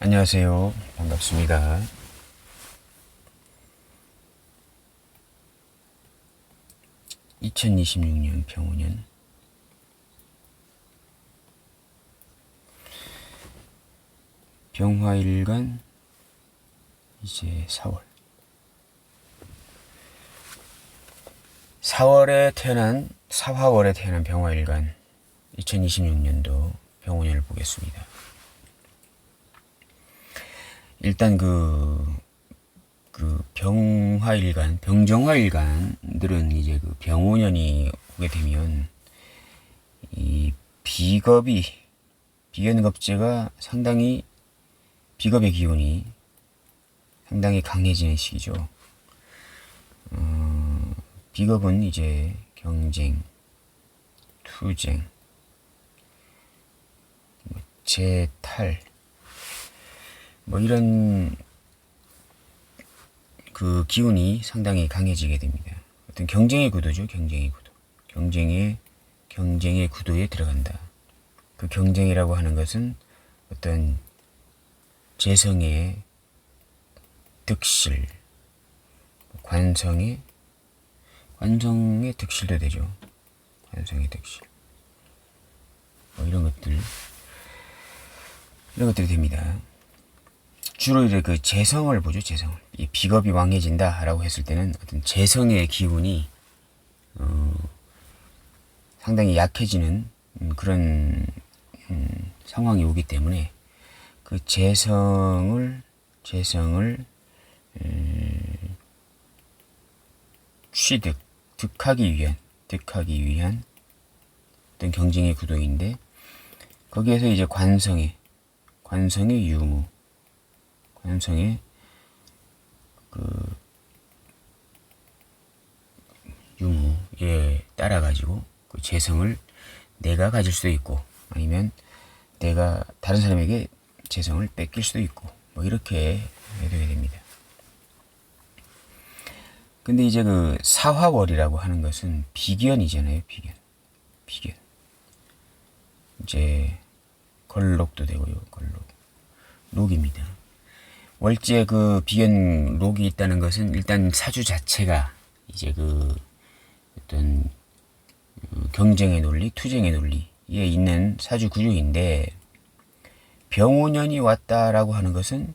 안녕하세요. 반갑습니다. 2026년 병오년 병화일간 이제 4화월에 태어난 병화일간 2026년도 병오년을 보겠습니다. 일단 병정화일간들은 이제 그 병오년이 오게 되면 이 비견급제가 상당히 비겁의 기운이 상당히 강해지는 시기죠. 비겁은 이제 경쟁, 투쟁, 재탈, 이런 그 기운이 상당히 강해지게 됩니다. 어떤 경쟁의 구도죠. 경쟁의 구도에 들어간다. 그 경쟁이라고 하는 것은 어떤 재성의 득실, 관성의 득실도 되죠. 관성의 득실. 이런 것들이 됩니다. 주로 이제 그 재성을 보죠. 재성을. 이 비겁이 왕해진다라고 했을 때는 어떤 재성의 기운이 상당히 약해지는 그런 상황이 오기 때문에 그 재성을 득하기 위한 어떤 경쟁의 구도인데, 거기에서 이제 관성의 유무에 따라 가지고 그 재성을 내가 가질 수도 있고, 아니면 내가 다른 사람에게 재성을 뺏길 수도 있고, 이렇게 되게 됩니다. 근데 이제 그 사화월이라고 하는 것은 비견이잖아요. 비견. 이제 걸록도 되고요. 록입니다. 월지에 그 비견 록이 있다는 것은 일단 사주 자체가 이제 그 어떤 경쟁의 논리, 투쟁의 논리에 있는 사주 구조인데, 병오년이 왔다라고 하는 것은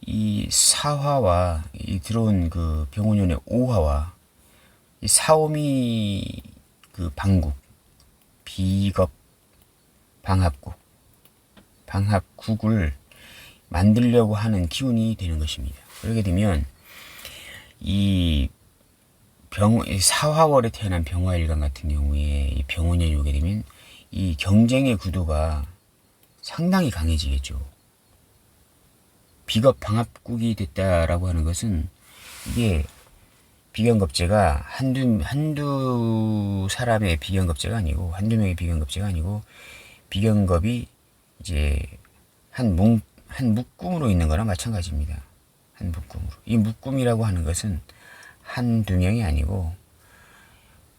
이 사화와 이 들어온 그 병오년의 오화와 이 사오미 그 방국, 비겁 방합국을 만들려고 하는 기운이 되는 것입니다. 그렇게 되면 이 사화월에 태어난 병화일간 같은 경우에 이 병오년이 오게 되면 이 경쟁의 구도가 상당히 강해지겠죠. 비겁 방합국이 됐다라고 하는 것은 이게 비견급제가 한두 사람의 비견급제가 아니고, 한두 명의 비견급제가 아니고, 비견급이 이제 한 묶음으로 있는 거나 마찬가지입니다. 한 묶음으로. 이 묶음이라고 하는 것은 한두 명이 아니고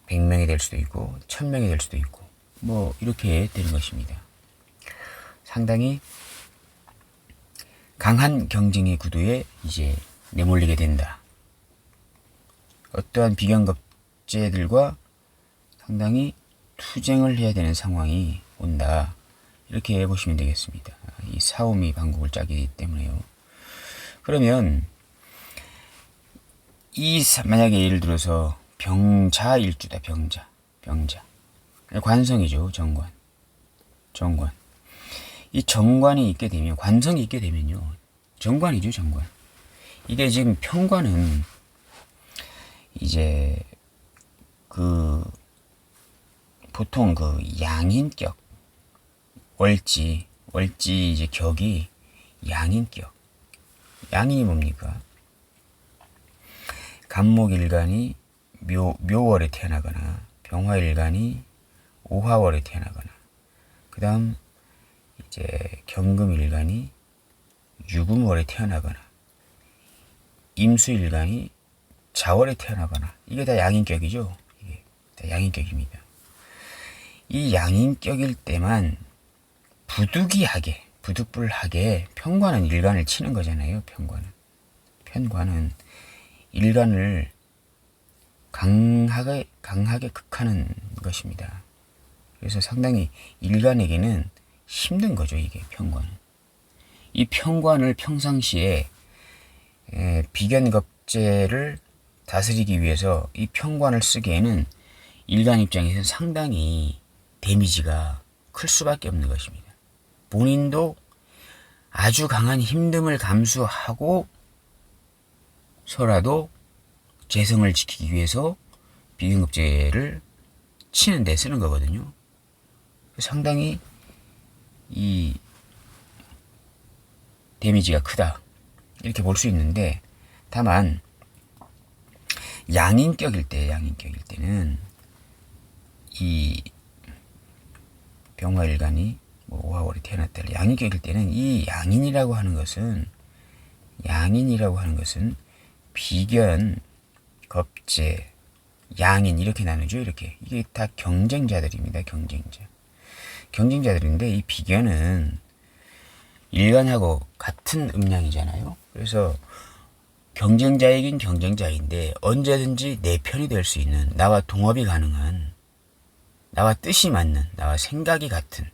100명이 될 수도 있고 1000명이 될 수도 있고 이렇게 되는 것입니다. 상당히 강한 경쟁의 구도에 이제 내몰리게 된다. 어떠한 비견급제들과 상당히 투쟁을 해야 되는 상황이 온다. 이렇게 보시면 되겠습니다. 이 사오미 방국을 짜기 때문에요. 그러면 만약에 예를 들어서 병자일주다. 병자. 관성이죠. 정관. 이 정관이 있게 되면, 관성이 있게 되면요, 정관이죠. 정관. 이게 지금 편관은 이제 보통 양인격, 월지 이제 격이 양인격. 양인이 뭡니까? 간목일간이 묘월에 태어나거나, 병화일간이 오화월에 태어나거나, 그 다음 이제 경금일간이 유금월에 태어나거나, 임수일간이 자월에 태어나거나, 이게 다 양인격이죠. 이게 다 양인격입니다. 이 양인격일 때만 부득이하게 부득불하게 편관은 일간을 치는 거잖아요. 편관은 일간을 강하게 극하는 것입니다. 그래서 상당히 일간에게는 힘든 거죠. 이게 편관은. 이 편관을 평상시에 비견겁제를 다스리기 위해서 이 편관을 쓰기에는 일간 입장에서는 상당히 데미지가 클 수밖에 없는 것입니다. 본인도 아주 강한 힘듦을 감수하고 서라도 재성을 지키기 위해서 비견겁제를 치는 데 쓰는 거거든요. 상당히 이 데미지가 크다 이렇게 볼 수 있는데, 다만 양인격일 때는 이 병화일간이 뭐 5화월에 태어났다 양인격일 때는 이 양인이라고 하는 것은 비견, 겁재, 양인 이렇게 나누죠. 이게 다 경쟁자들입니다. 경쟁자들인데 이 비견은 일간하고 같은 음양이잖아요. 그래서 경쟁자이긴 경쟁자인데 언제든지 내 편이 될 수 있는, 나와 동업이 가능한, 나와 뜻이 맞는, 나와 생각이 같은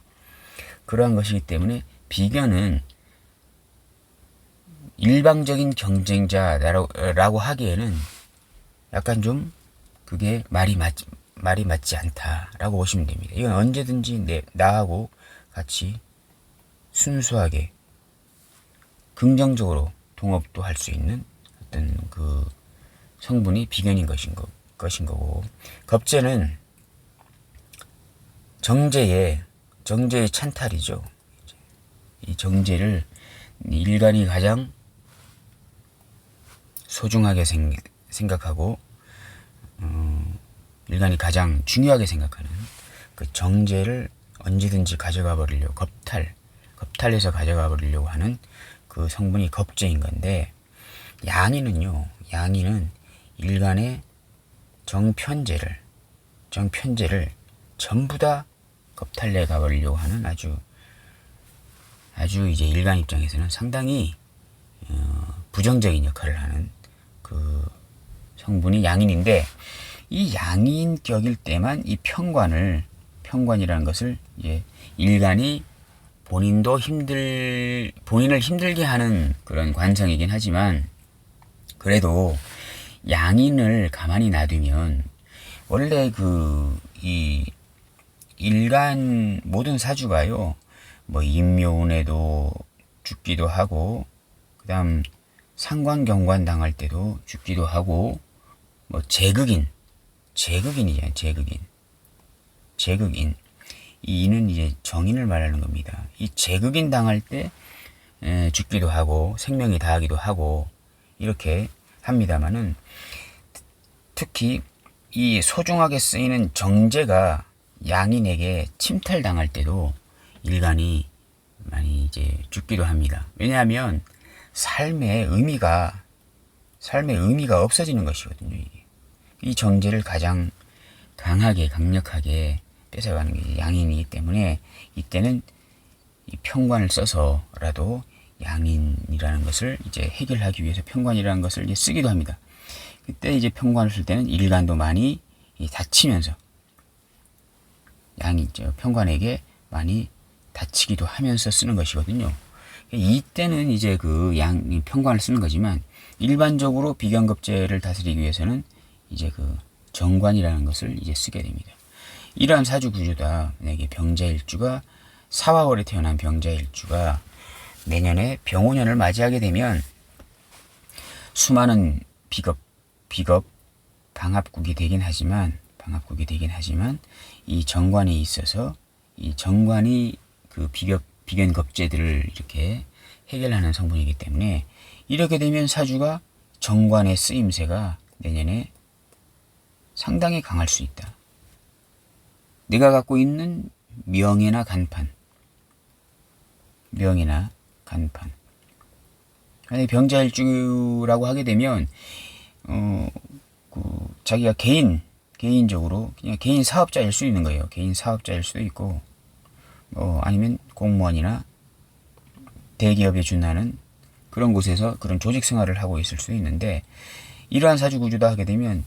그러한 것이기 때문에 비견은 일방적인 경쟁자라고 하기에는 약간 좀 그게 말이 맞지 않다라고 보시면 됩니다. 이건 언제든지 나하고 같이 순수하게 긍정적으로 동업도 할 수 있는 어떤 그 성분이 비견인 것인 거고, 겁재는 정제의 찬탈이죠. 이 정제를 일간이 가장 소중하게 생각하고 일간이 가장 중요하게 생각하는 그 정제를 언제든지 가져가 버리려고 겁탈해서 가져가 버리려고 하는 그 성분이 겁재인 건데, 양이는 일간의 정편제를 전부 다 겁탈내 가버리려고 하는 아주 이제 일간 입장에서는 상당히 부정적인 역할을 하는 그 성분이 양인인데, 이 양인격일 때만 이 편관이라는 것을 이제 일간이 본인을 힘들게 하는 그런 관성이긴 하지만, 그래도 양인을 가만히 놔두면 원래 이 일간 모든 사주가요, 뭐 인묘운에도 죽기도 하고, 그다음 상관경관 당할 때도 죽기도 하고, 뭐 제극인이잖아요. 제극인. 이 인은 이제 정인을 말하는 겁니다. 이 제극인 당할 때 죽기도 하고 생명이 다하기도 하고 이렇게 합니다만은, 특히 이 소중하게 쓰이는 정제가 양인에게 침탈당할 때도 일간이 많이 이제 죽기도 합니다. 왜냐하면 삶의 의미가 없어지는 것이거든요. 이 정제를 가장 강력하게 뺏어가는 게 양인이기 때문에, 이때는 이 편관을 써서라도 양인이라는 것을 이제 해결하기 위해서 편관이라는 것을 이제 쓰기도 합니다. 그때 이제 편관을 쓸 때는 일간도 많이 다치면서, 편관에게 많이 다치기도 하면서 쓰는 것이거든요. 이때는 이제 그 편관을 쓰는 거지만, 일반적으로 비견겁제를 다스리기 위해서는 이제 그 정관이라는 것을 이제 쓰게 됩니다. 이러한 사주 구조다. 만약에 병자일주가 사화월에 태어난 병자일주가 내년에 병오년을 맞이하게 되면 수많은 비겁 방합국이 되긴 하지만 이 정관에 있어서 이 정관이 그 비견겁제들을 이렇게 해결하는 성분이기 때문에, 이렇게 되면 사주가 정관의 쓰임새가 내년에 상당히 강할 수 있다. 내가 갖고 있는 명예나 간판. 만약에 병자일주라고 하게 되면 자기가 개인적으로 그냥 개인 사업자일 수 있는 거예요. 개인 사업자일 수도 있고, 아니면 공무원이나 대기업에 준하는 그런 곳에서 그런 조직 생활을 하고 있을 수도 있는데, 이러한 사주 구조다 하게 되면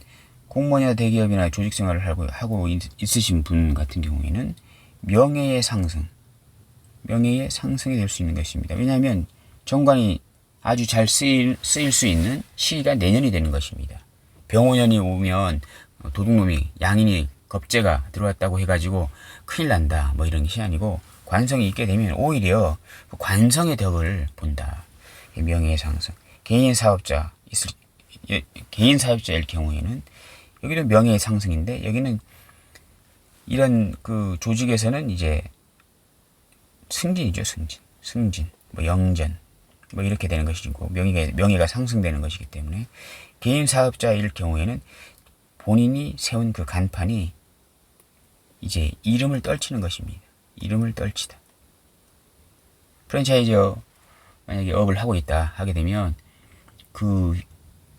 공무원이나 대기업이나 조직 생활을 하고 있으신 분 같은 경우에는 명예의 상승이 될 수 있는 것입니다. 왜냐하면 정관이 아주 잘 쓰일 수 있는 시기가 내년이 되는 것입니다. 병오년이 오면 도둑놈이, 양인이, 겁재가 들어왔다고 해가지고 큰일 난다 뭐 이런 것이 아니고, 관성이 있게 되면 오히려 관성의 덕을 본다. 명예의 상승. 개인 사업자일 경우에는 여기도 명예의 상승인데, 여기는 이런 그 조직에서는 이제 승진이죠. 승진, 뭐 영전, 뭐 이렇게 되는 것이고, 명예가 상승되는 것이기 때문에, 개인 사업자일 경우에는 본인이 세운 그 간판이 이제 이름을 떨치는 것입니다. 이름을 떨치다. 프랜차이저 만약에 업을 하고 있다 하게 되면,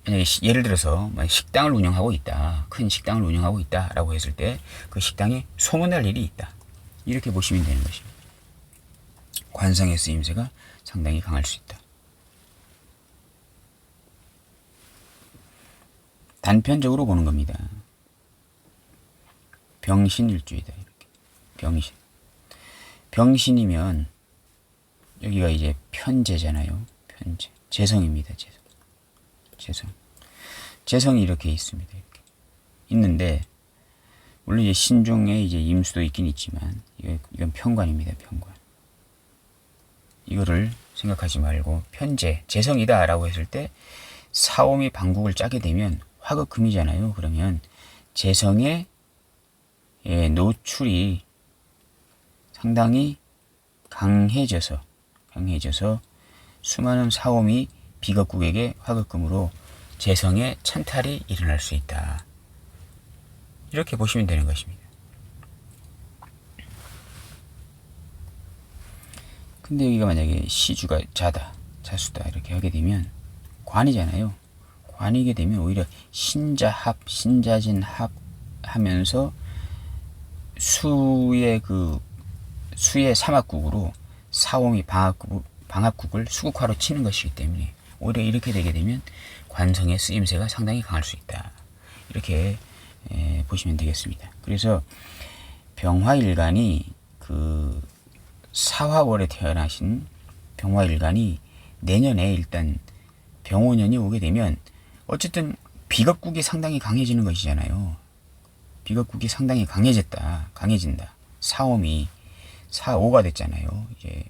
만약에 예를 들어서 식당을 운영하고 있다, 큰 식당을 운영하고 있다라고 했을 때 그 식당에 소문날 일이 있다, 이렇게 보시면 되는 것입니다. 관성의 쓰임새가 상당히 강할 수 있다. 단편적으로 보는 겁니다. 병신일주이다. 이렇게 병신이면 여기가 이제 편재잖아요. 편재. 재성입니다. 재성이 이렇게 있습니다. 이렇게 있는데, 물론 이제 신중에 이제 임수도 있긴 있지만, 이건 편관입니다. 편관. 이거를 생각하지 말고, 편재, 재성이다라고 했을 때 사오미 방국을 짜게 되면 화극금이잖아요. 그러면 재성의 노출이 상당히 강해져서 수많은 사오미 비겁국에게 화극금으로 재성의 찬탈이 일어날 수 있다. 이렇게 보시면 되는 것입니다. 근데 여기가 만약에 시주가 자수다 이렇게 하게 되면 관이잖아요. 관이게 되면 오히려 신자합, 신자진합 하면서 수의 삼합국으로 사오미 방합국을 수국화로 치는 것이기 때문에, 오히려 이렇게 되게 되면 관성의 쓰임새가 상당히 강할 수 있다. 이렇게 보시면 되겠습니다. 그래서 병화일간이 사화월에 태어나신 병화일간이 내년에 일단 병오년이 오게 되면 어쨌든 비겁국이 상당히 강해지는 것이잖아요. 비겁국이 상당히 강해진다. 사오미, 사오가 됐잖아요. 이제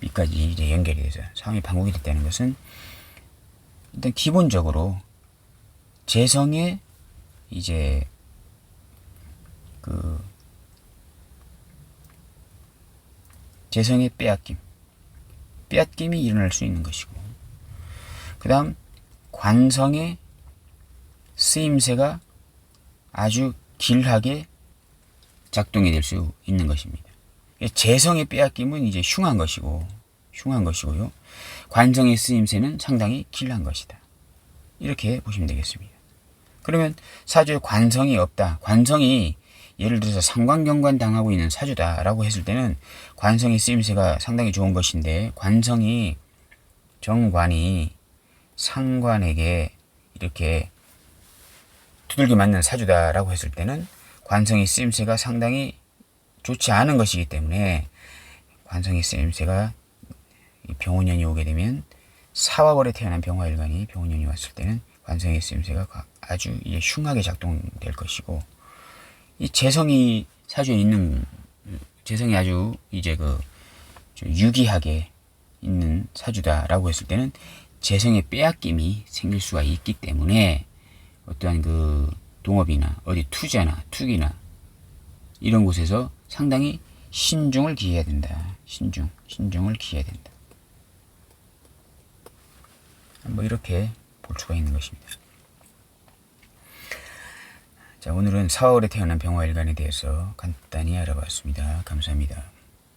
밑까지 이제 연결이 돼서 사오미 방국이 됐다는 것은, 일단 기본적으로 재성의 이제 재성의 빼앗김이 일어날 수 있는 것이고, 그 다음 관성의 쓰임새가 아주 길하게 작동이 될 수 있는 것입니다. 재성의 빼앗김은 이제 흉한 것이고요. 관성의 쓰임새는 상당히 길한 것이다. 이렇게 보시면 되겠습니다. 그러면 사주에 관성이 없다. 관성이 예를 들어서 상관경관 당하고 있는 사주다라고 했을 때는 관성의 쓰임새가 상당히 좋은 것인데, 관성이 정관이 상관에게 이렇게 두들겨 맞는 사주다라고 했을 때는 관성의 쓰임새가 상당히 좋지 않은 것이기 때문에, 관성의 쓰임새가 병오년이 오게 되면, 사화월에 태어난 병화일간이 병오년이 왔을 때는 관성의 쓰임새가 아주 흉하게 작동될 것이고, 이 재성이 사주에 있는, 재성이 아주 이제 유기하게 있는 사주다라고 했을 때는 재성의 빼앗김이 생길 수가 있기 때문에, 어떠한 동업이나 어디 투자나 투기나 이런 곳에서 상당히 신중을 기해야 된다. 신중을 기해야 된다. 뭐 이렇게 볼 수가 있는 것입니다. 자, 오늘은 4월에 태어난 병화일간에 대해서 간단히 알아봤습니다. 감사합니다.